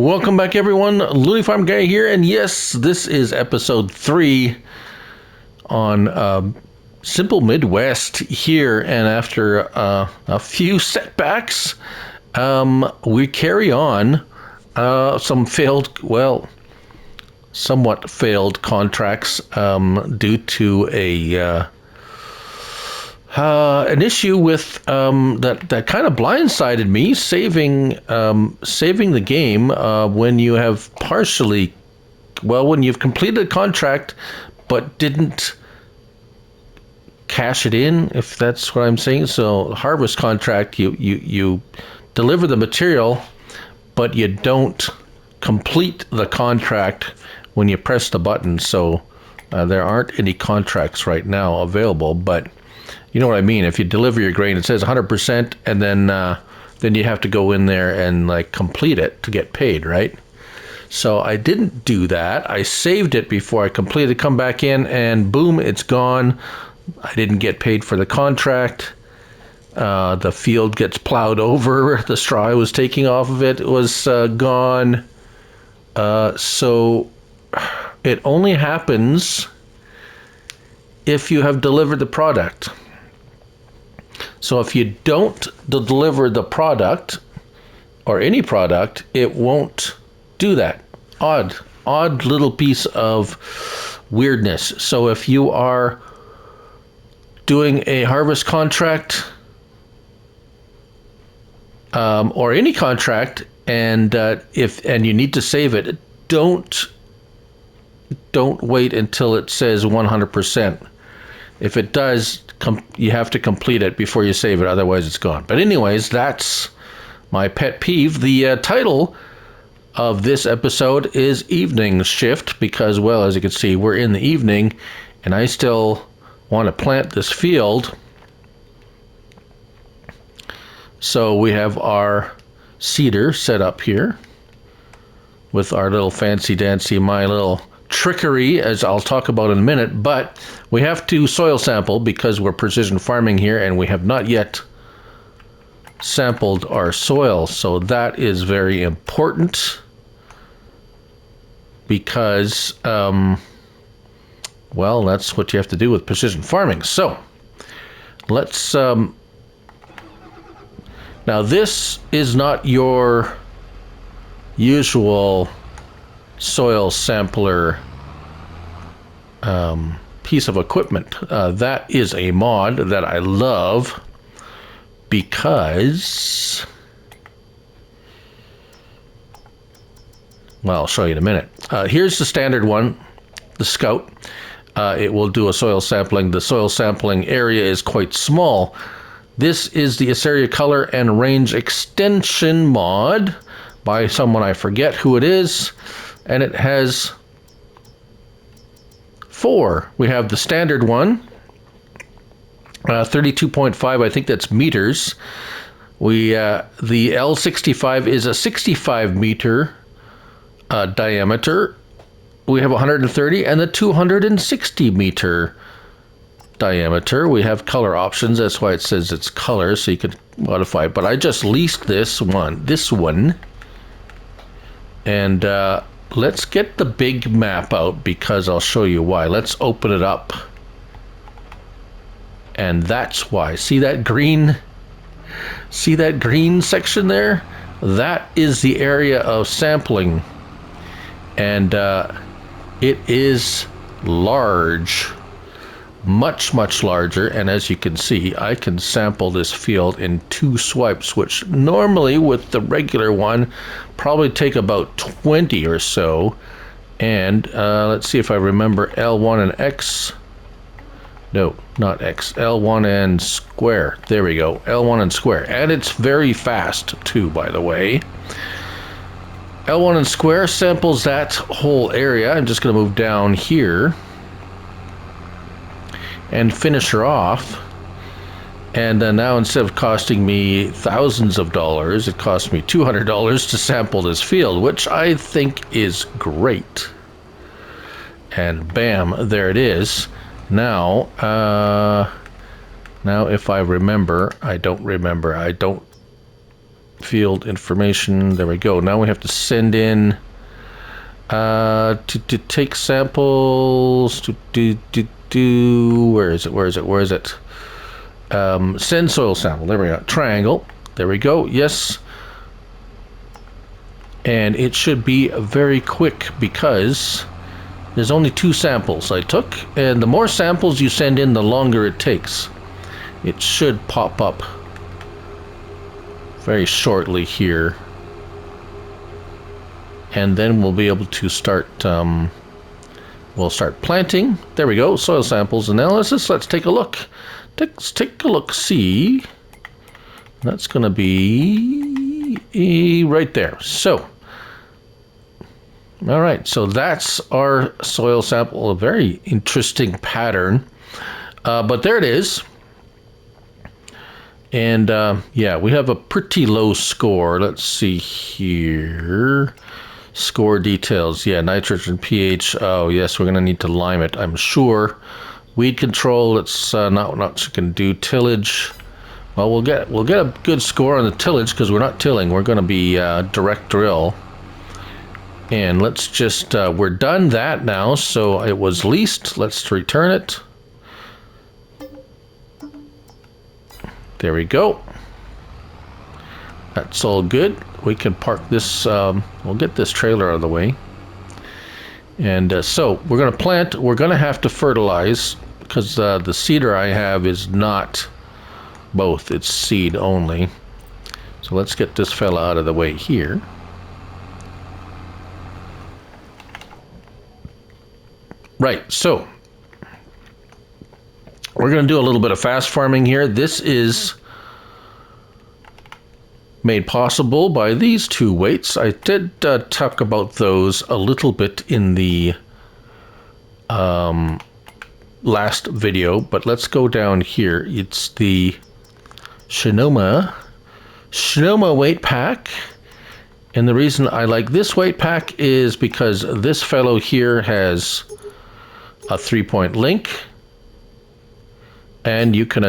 Welcome back, everyone. Louie Farm Guy here, and yes, this is episode 3 on Simple Midwest here. And after a few setbacks, we carry on some failed, well, somewhat failed contracts due to an issue with that kind of blindsided me, saving the game when you have when you've completed a contract but didn't cash it in, if that's what I'm saying. So harvest contract, you deliver the material, but you don't complete the contract when you press the button. So there aren't any contracts right now available, but you know what I mean. If you deliver your grain, it says 100%, and then you have to go in there and like complete it to get paid, right? So I didn't do that. I saved it before I completed. Come back in, and boom, it's gone. I didn't get paid for the contract. The field gets plowed over. The straw I was taking off of it was gone. So it only happens if you have delivered the product. So if you don't deliver the product, or any product, it won't do that. Odd little piece of weirdness. So if you are doing a harvest contract, or any contract, and you need to save it, don't wait until it says 100%. If it does, you have to complete it before you save it, otherwise it's gone. But anyways, that's my pet peeve. The title of this episode is Evening Shift, because, well, as you can see, we're in the evening, and I still want to plant this field. So we have our seeder set up here with our little fancy dancy, my little trickery, as I'll talk about in a minute. But we have to soil sample because we're precision farming here, and we have not yet sampled our soil. So that is very important because, well, that's what you have to do with precision farming. So let's, now this is not your usual soil sampler piece of equipment. That is a mod that I love because, well, I'll show you in a minute. Here's the standard one, the Scout. It will do a soil sampling. The soil sampling area is quite small. This is the ISARIA color and range extension mod by someone, I forget who it is, and it has 4. We have the standard one, 32.5, I think that's meters. The L65 is a 65 meter diameter. We have 130 and the 260 meter diameter. We have color options. That's why it says it's color, so you can modify it. But I just leased this one. And let's get the big map out because I'll show you why. Let's open it up. And that's why. See that green? See that green section there? That is the area of sampling. And it is large. Much larger. And as you can see, I can sample this field in 2 swipes, which normally with the regular one probably take about 20 or so. And let's see if I remember L1 and X. No, not X. L1 and square. There we go. L1 and square. And it's very fast too, by the way. L1 and square samples that whole area. I'm just going to move down here and finish her off. And now instead of costing me thousands of dollars, it cost me $200 to sample this field, which I think is great. And bam, there it is. Now if I remember, I don't field information. There we go. Now we have to send in to take samples. Where is it? Send soil sample. There we go. Triangle. There we go. Yes. And it should be very quick because there's only 2 samples I took, and the more samples you send in, the longer it takes. It should pop up very shortly here. And then we'll be able to start, we'll start planting. There we go, soil samples analysis. Let's take a look. Let's take a look, see. That's gonna be right there. So, all right, so that's our soil sample, a very interesting pattern. But there it is. And yeah, we have a pretty low score. Let's see here. Score details. Yeah, nitrogen, pH. Oh yes, we're gonna need to lime it, I'm sure. Weed control. It's not what you can do. Tillage. Well, we'll get a good score on the tillage because we're not tilling. We're gonna be direct drill. And let's just we're done that now. So it was leased. Let's return it. There we go. That's all good. We can park this, we'll get this trailer out of the way. And so we're going to plant, we're going to have to fertilize because the seeder I have is not both, it's seed only. So let's get this fella out of the way here. Right, so we're going to do a little bit of fast farming here. This is made possible by these 2 weights. I did talk about those a little bit in the last video, but let's go down here. It's the Schoema WeightPack. And the reason I like this WeightPack is because this fellow here has a 3-point link. And you can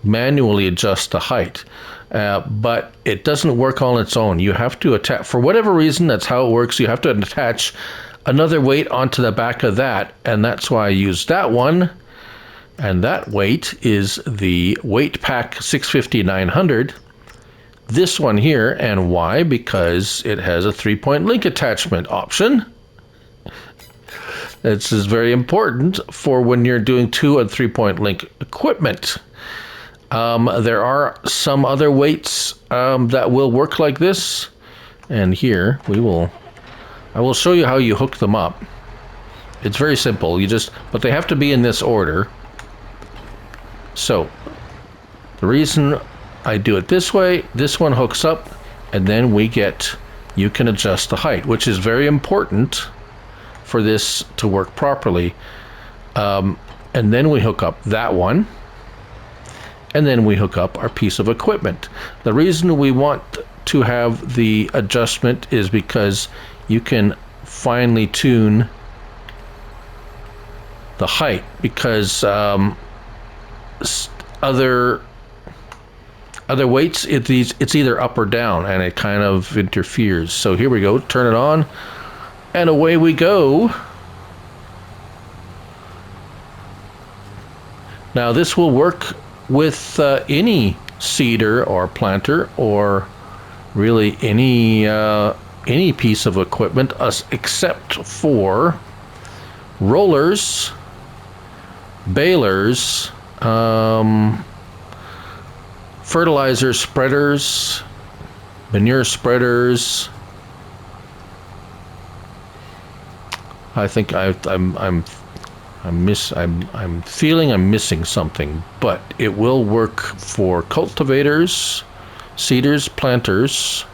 manually adjust the height. But it doesn't work on its own. You have to attach, for whatever reason, that's how it works. You have to attach another weight onto the back of that. And that's why I use that one. And that weight is the WeightPack 650-900. This one here. And why? Because it has a 3-point link attachment option. This is very important for when you're doing 2- and 3-point link equipment. There are some other weights that will work like this. And here I will show you how you hook them up. It's very simple. But they have to be in this order. So the reason I do it this way, this one hooks up, and then you can adjust the height, which is very important for this to work properly. And then we hook up that one, and then we hook up our piece of equipment. The reason we want to have the adjustment is because you can finely tune the height, because other weights, it's either up or down, and it kind of interferes. So here we go, turn it on. And away we go. Now this will work with any seeder or planter, or really any piece of equipment, except for rollers, balers, fertilizer spreaders, manure spreaders. I think I'm feeling I'm missing something, but it will work for cultivators, seeders, planters,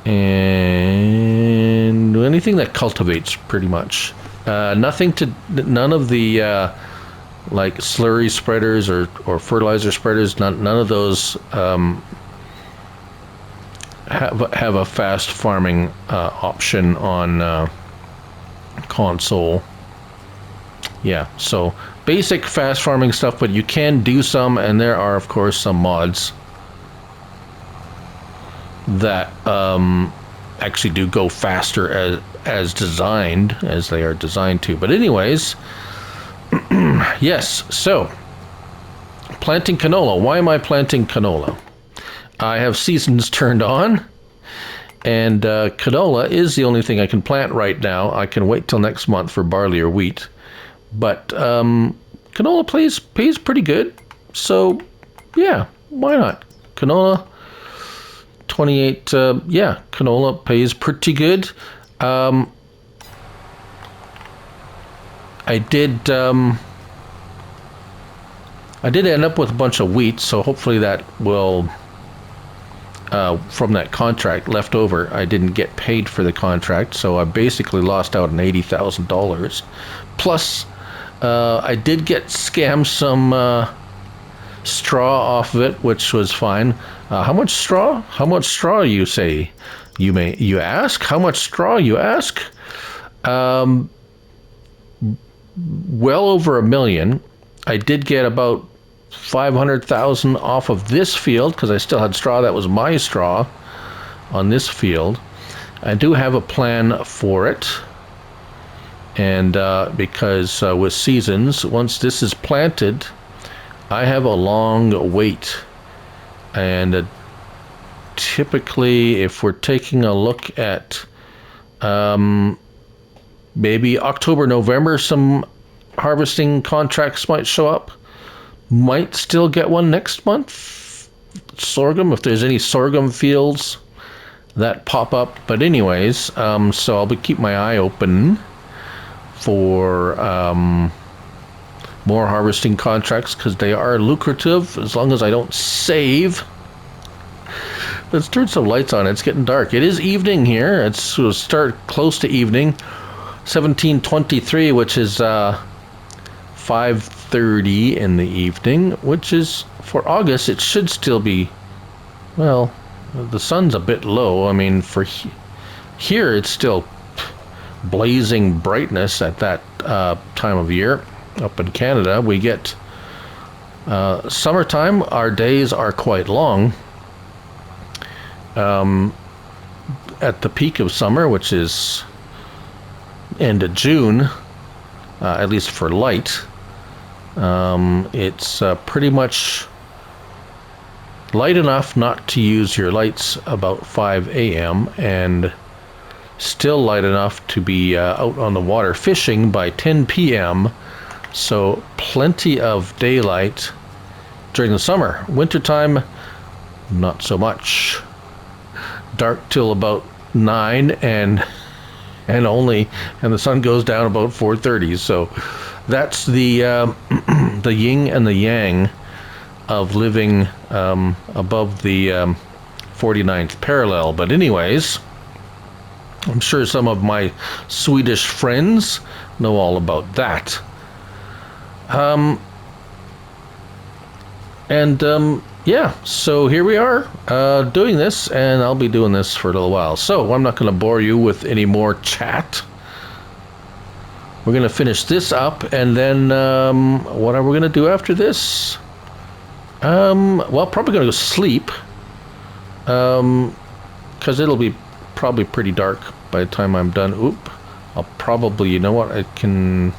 and anything that cultivates, pretty much. None of the like slurry spreaders or fertilizer spreaders. None of those have a fast farming option on console. Yeah, so basic fast farming stuff, but you can do some, and there are of course some mods that actually do go faster as designed, as they are designed to. But anyways, yes, so planting canola. Why am I planting canola? I have seasons turned on, and canola is the only thing I can plant right now. I can wait till next month for barley or wheat, but canola pays pretty good. So yeah, why not? Canola, 28, yeah, canola pays pretty good. I did end up with a bunch of wheat, so hopefully that will, from that contract left over, I didn't get paid for the contract, so I basically lost out on $80,000. Plus, I did get scammed some straw off of it, which was fine. How much straw? How much straw, you say? You ask? How much straw, you ask? Well over $1 million. I did get about 500,000 off of this field because I still had straw that was my straw on this field. I do have a plan for it, and because with seasons, once this is planted, I have a long wait, and typically if we're taking a look at maybe October, November, some harvesting contracts might show up. Might still get one next month. Sorghum, if there's any sorghum fields that pop up. But anyways, so I'll keep my eye open for more harvesting contracts, because they are lucrative as long as I don't save. Let's turn some lights on. It's getting dark. It is evening here. It'll start close to evening. 17:23, which is 5:30 in the evening, which is, for August, it should still be, well, the sun's a bit low. I mean, for here, it's still blazing brightness at that time of year. Up in Canada, we get summertime. Our days are quite long. At the peak of summer, which is end of June, at least for light, it's pretty much light enough not to use your lights about 5 a.m. and still light enough to be out on the water fishing by 10 p.m. So plenty of daylight during the summer. Wintertime, not so much. Dark till about 9 and the sun goes down about 4:30. So that's the the yin and the yang of living above the 49th parallel. But anyways, I'm sure some of my Swedish friends know all about that. Yeah, so here we are doing this, and I'll be doing this for a little while. So I'm not going to bore you with any more chat. We're going to finish this up, and then what are we going to do after this? Well, probably going to go sleep, because it'll be probably pretty dark by the time I'm done. Oop, I'll probably, you know what, I can...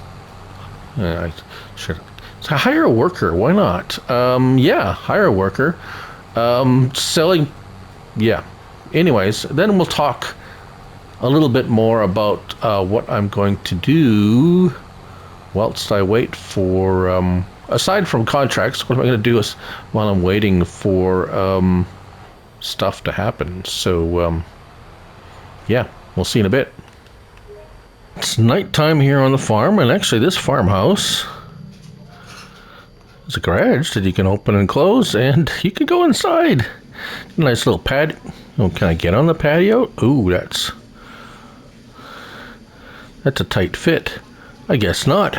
I should... So hire a worker, why not? Yeah, hire a worker. Selling, yeah. Anyways, then we'll talk a little bit more about what I'm going to do whilst I wait for, aside from contracts, what am I going to do is while I'm waiting for stuff to happen. So, yeah, we'll see in a bit. It's nighttime here on the farm, and actually this farmhouse... It's a garage that you can open and close, and you can go inside. Nice little pad. Oh, can I get on the patio? Ooh, that's a tight fit. I guess not.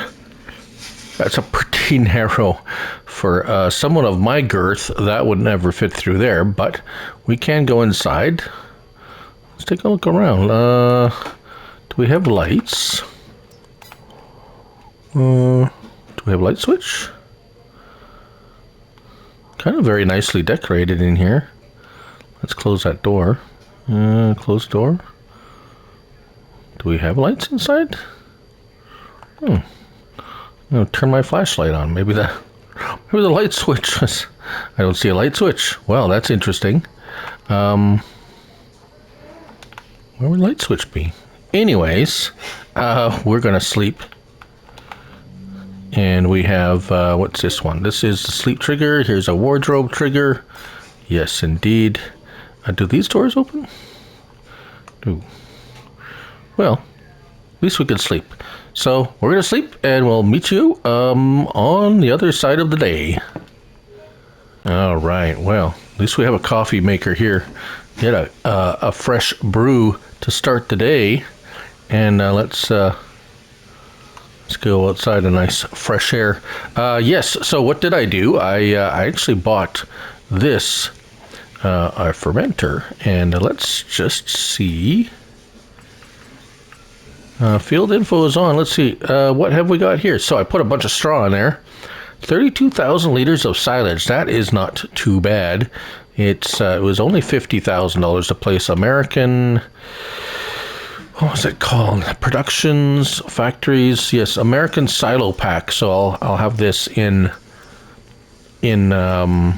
That's a pretty narrow for someone of my girth. That would never fit through there, but we can go inside. Let's take a look around. Do we have lights? Do we have a light switch? Kind of very nicely decorated in here. Let's close that door. Close door. Do we have lights inside? I'm gonna turn my flashlight on. Maybe the light switch was... I don't see a light switch. Well, that's interesting. Where would light switch be? Anyways, we're gonna sleep. And we have, what's this one? This is the sleep trigger. Here's a wardrobe trigger. Yes, indeed. Do these doors open? Do. Well, at least we can sleep. So we're gonna sleep, and we'll meet you on the other side of the day. All right. Well, at least we have a coffee maker here. Get a fresh brew to start the day, and let's go outside in nice fresh air. Yes. So what did I do? I actually bought this a fermenter, and let's just see. Field info is on. Let's see. What have we got here? So I put a bunch of straw in there. 32,000 liters of silage. That is not too bad. It was only $50,000 to place. American, what was it called? Productions, factories. Yes, American silo pack. So I'll have this in the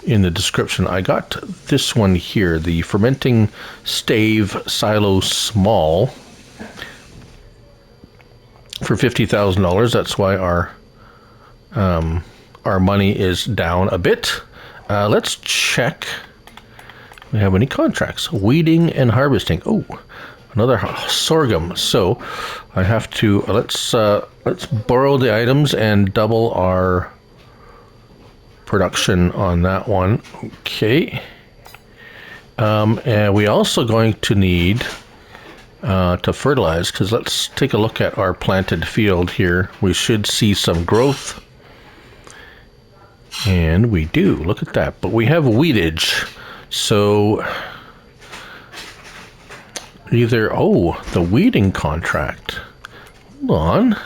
description. I got this one here, the fermenting stave silo small, for $50,000. That's why our money is down a bit. Let's check. Do we have any contracts? Weeding and harvesting. Oh, another sorghum. So I have to let's borrow the items and double our production on that one. Okay. And we also going to need to fertilize, because let's take a look at our planted field here. We should see some growth, and we do. Look at that. But we have weedage, so either the weeding contract. Hold on.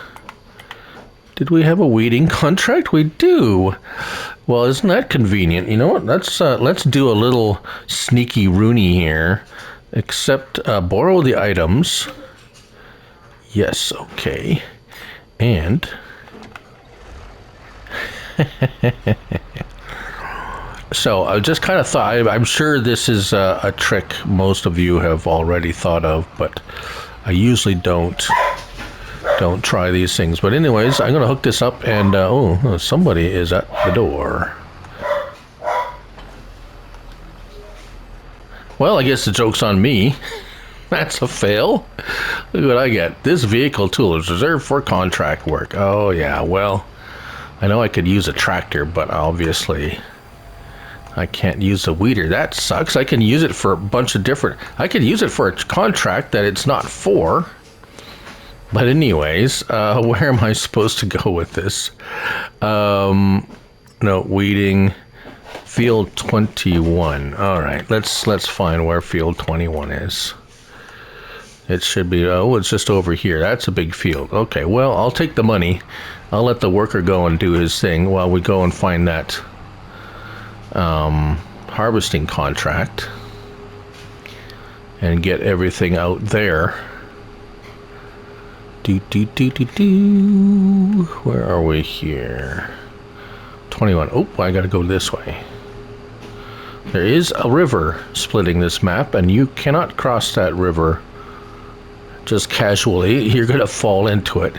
Did we have a weeding contract? We do. Well, isn't that convenient? You know what? Let's do a little sneaky Rooney here. Except borrow the items. Yes, okay. And so I just kind of thought, I'm sure this is a trick most of you have already thought of, but I usually don't try these things. But anyways, I'm gonna hook this up, and somebody is at the door. Well, I guess the joke's on me. That's a fail. Look what I get. This vehicle tool is reserved for contract work. Oh yeah, well, I know I could use a tractor, but obviously I can't use a weeder. That sucks. I can use it for a bunch of different... I could use it for a contract that it's not for. But anyways, where am I supposed to go with this? No, weeding... Field 21. All right, let's find where field 21 is. It should be, it's just over here. That's a big field. Okay, well, I'll take the money. I'll let the worker go and do his thing while we go and find that harvesting contract and get everything out there. Where are we here? 21. Oh, I gotta go this way. There is a river splitting this map, and you cannot cross that river just casually. You're gonna fall into it.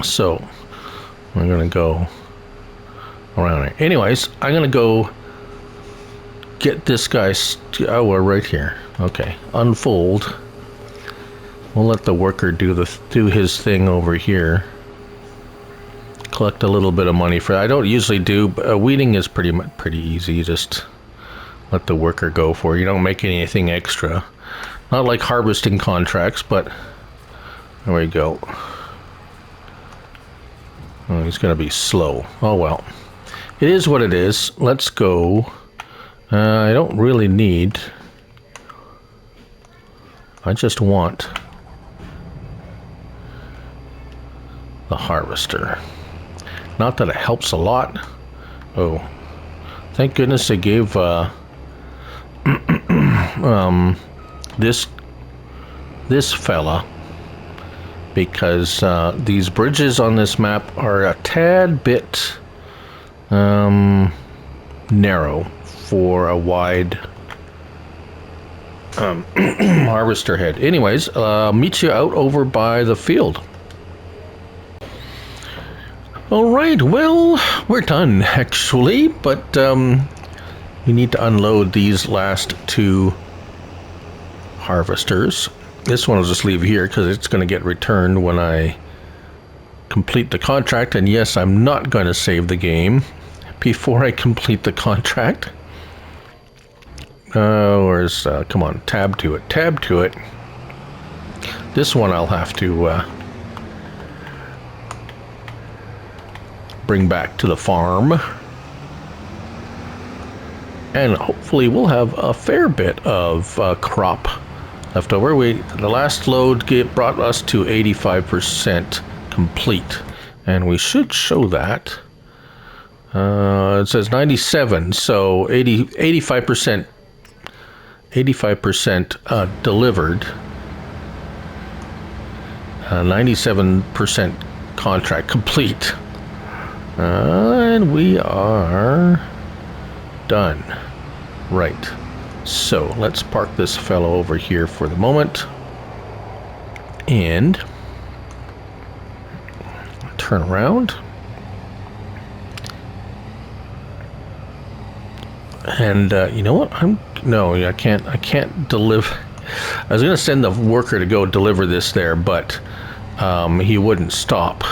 So I'm gonna go around it. Anyways, I'm gonna go get this guy. Oh, we're right here. Okay, unfold. We'll let the worker do his thing over here. Collect a little bit of money for. I don't usually do. Weeding is pretty easy. You just let the worker go for it. You don't make anything extra. Not like harvesting contracts, but there we go. Oh, he's gonna be slow. Oh well, it is what it is. Let's go. I don't really need. I just want the harvester. Not that it helps a lot. Oh, Thank goodness they gave this fella, because these bridges on this map are a tad bit narrow for a wide harvester head. Anyways, meet you out over by the field. All right, well, we're done actually, but we need to unload these last two harvesters. This one I'll just leave here because it's going to get returned when I complete the contract. And yes, I'm not going to save the game before I complete the contract. Where's, come on, tab to it, tab to it. This one I'll have to bring back to the farm. And hopefully we'll have a fair bit of crop left over. The last load brought us to 85% complete. And we should show that. It says 97, so 85% delivered, 97% contract complete, and we are done. Right, so let's park this fellow over here for the moment and turn around. And you know what? I can't deliver. I was gonna send the worker to go deliver this there, but he wouldn't stop.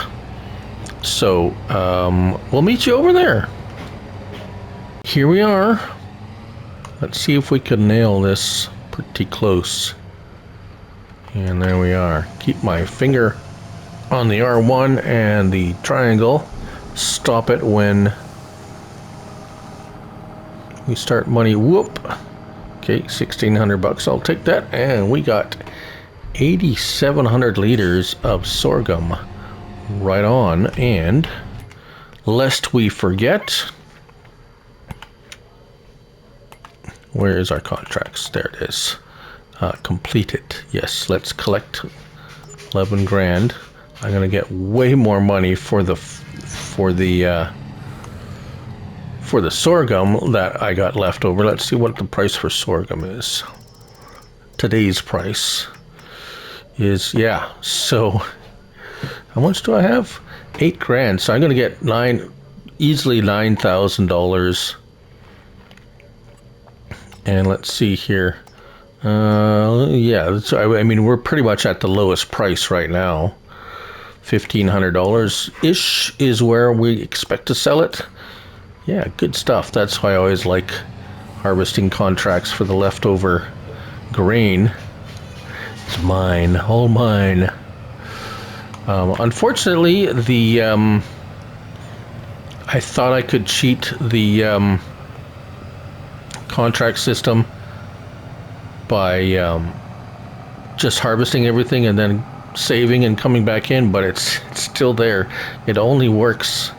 So we'll meet you over there. Here we are. Let's see if we can nail this pretty close. And there we are. Keep my finger on the R1 and the triangle. Stop it when we start money. Whoop. Okay, 1,600 bucks. I'll take that. And we got 8,700 liters of sorghum. Right on. And lest we forget, where is our contracts? There it is. Completed. Yes, let's collect 11 grand. I'm gonna get way more money for the sorghum that I got left over. Let's see what the price for sorghum is. Today's price is, yeah, so how much do I have? 8 grand. So I'm going to get easily $9,000. And let's see here. Yeah, I mean, we're pretty much at the lowest price right now. $1,500-ish is where we expect to sell it. Yeah, good stuff. That's why I always like harvesting contracts for the leftover grain. It's mine, all mine. Unfortunately, I thought I could cheat the contract system by just harvesting everything and then saving and coming back in, but it's still there. It only works.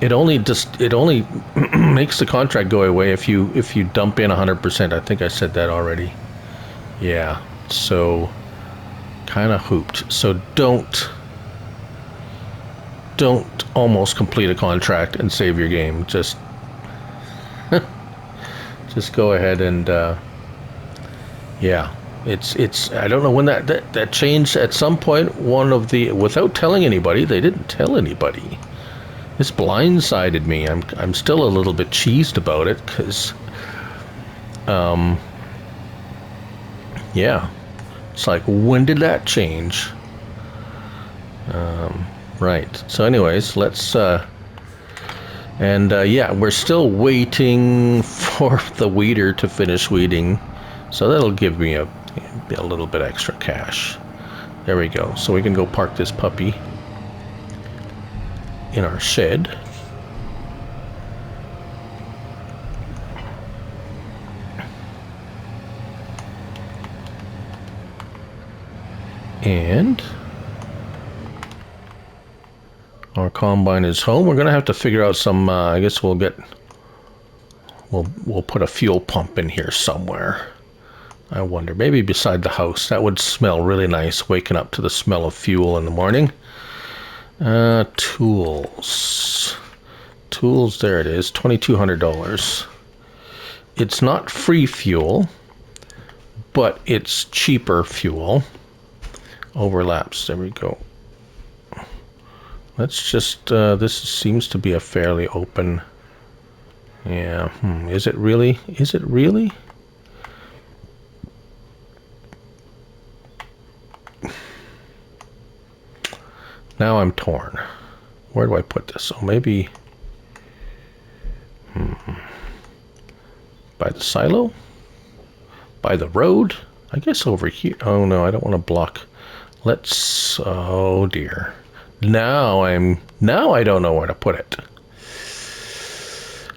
It only makes the contract go away if you dump in 100%. I think I said that already. Yeah, so kind of hooped. So don't almost complete a contract and save your game. Just go ahead and yeah. It's I don't know when that changed at some point. Without telling anybody, they didn't tell anybody. This blindsided me. I'm still a little bit cheesed about it because, yeah, it's like, when did that change? Right. So, anyways, let's yeah, we're still waiting for the weeder to finish weeding, so that'll give me a little bit extra cash. There we go. So we can go park this puppy in our shed. And our combine is home. We're gonna have to figure out some I guess we'll get we'll put a fuel pump in here somewhere. I wonder, maybe beside the house. That would smell really nice, waking up to the smell of fuel in the morning. Tools. Tools, there it is, $2,200. It's not free fuel, but it's cheaper fuel. Overlaps, there we go. Let's just, this seems to be a fairly open, yeah, is it really? Is it really? Now I'm torn. Where do I put this? Oh, maybe by the silo? By the road? I guess over here. Oh no, I don't want to block. Let's, oh dear. Now I don't know where to put it.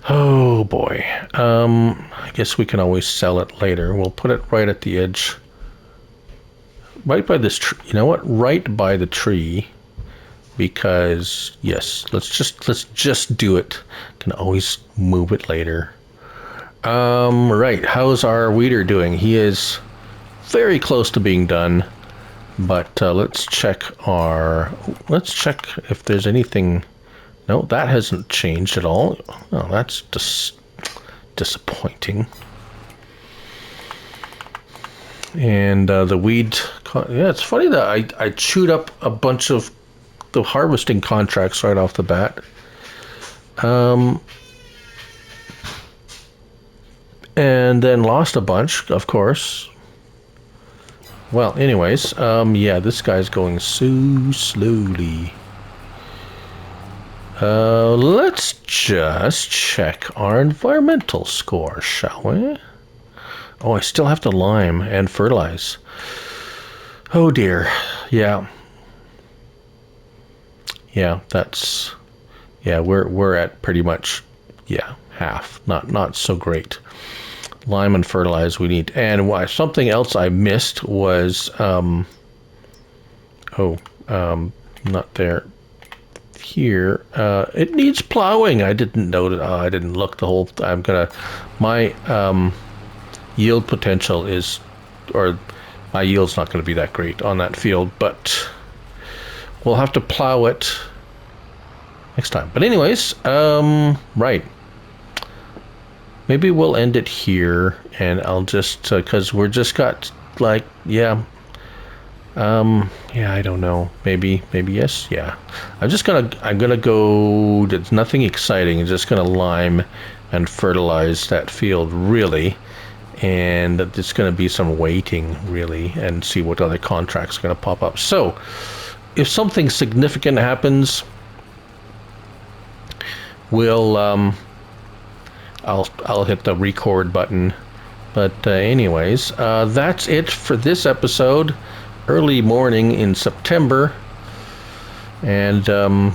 Oh boy. I guess we can always sell it later. We'll put it right at the edge. Right by this tree. You know what? Right by the tree. Because yes, let's just do it. Can always move it later. Right, how's our weeder doing? He is very close to being done, but let's check if there's anything. No, that hasn't changed at all. Oh, that's just disappointing. And the weed, yeah, it's funny that I chewed up a bunch of the harvesting contracts right off the bat. And then lost a bunch, of course. Well, anyways, yeah, this guy's going so slowly. Let's just check our environmental score, shall we? Oh, I still have to lime and fertilize. Oh dear, yeah. Yeah, that's, yeah, we're at pretty much, yeah, half. Not so great. Lime and fertilize we need. And something else I missed was, not there. Here, it needs plowing. I didn't know that. I didn't look the whole. My yield potential is, or my yield's not going to be that great on that field, but we'll have to plow it next time. But anyways, right. Maybe we'll end it here, and I'll just, because we're just got, like, yeah. Yeah, I don't know. Maybe yes, yeah. I'm gonna go, there's nothing exciting. I'm just gonna lime and fertilize that field, really. And it's gonna be some waiting, really, and see what other contracts are gonna pop up. So, if something significant happens, we'll, I'll hit the record button. But anyways, that's it for this episode. Early morning in September, and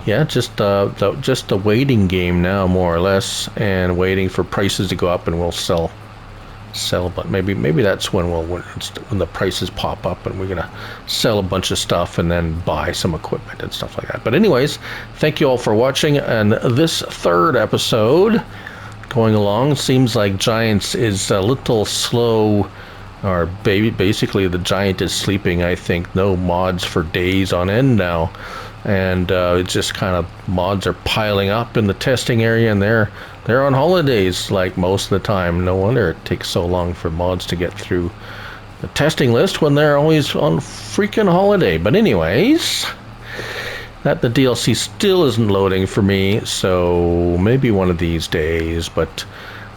yeah, just the waiting game now, more or less, and waiting for prices to go up, and we'll sell. But maybe that's when when the prices pop up, and we're gonna sell a bunch of stuff and then buy some equipment and stuff like that. But anyways, thank you all for watching, and this third episode going along. Seems like Giants is a little slow, or basically the Giant is sleeping. I think no mods for days on end now, and it's just kind of mods are piling up in the testing area, and they're on holidays like most of the time. No wonder it takes so long for mods to get through the testing list when they're always on freaking holiday. But anyways, that the DLC still isn't loading for me, so maybe one of these days. But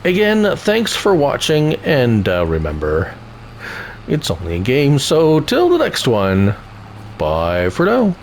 again, thanks for watching, and remember, it's only a game, so till the next one, bye for now.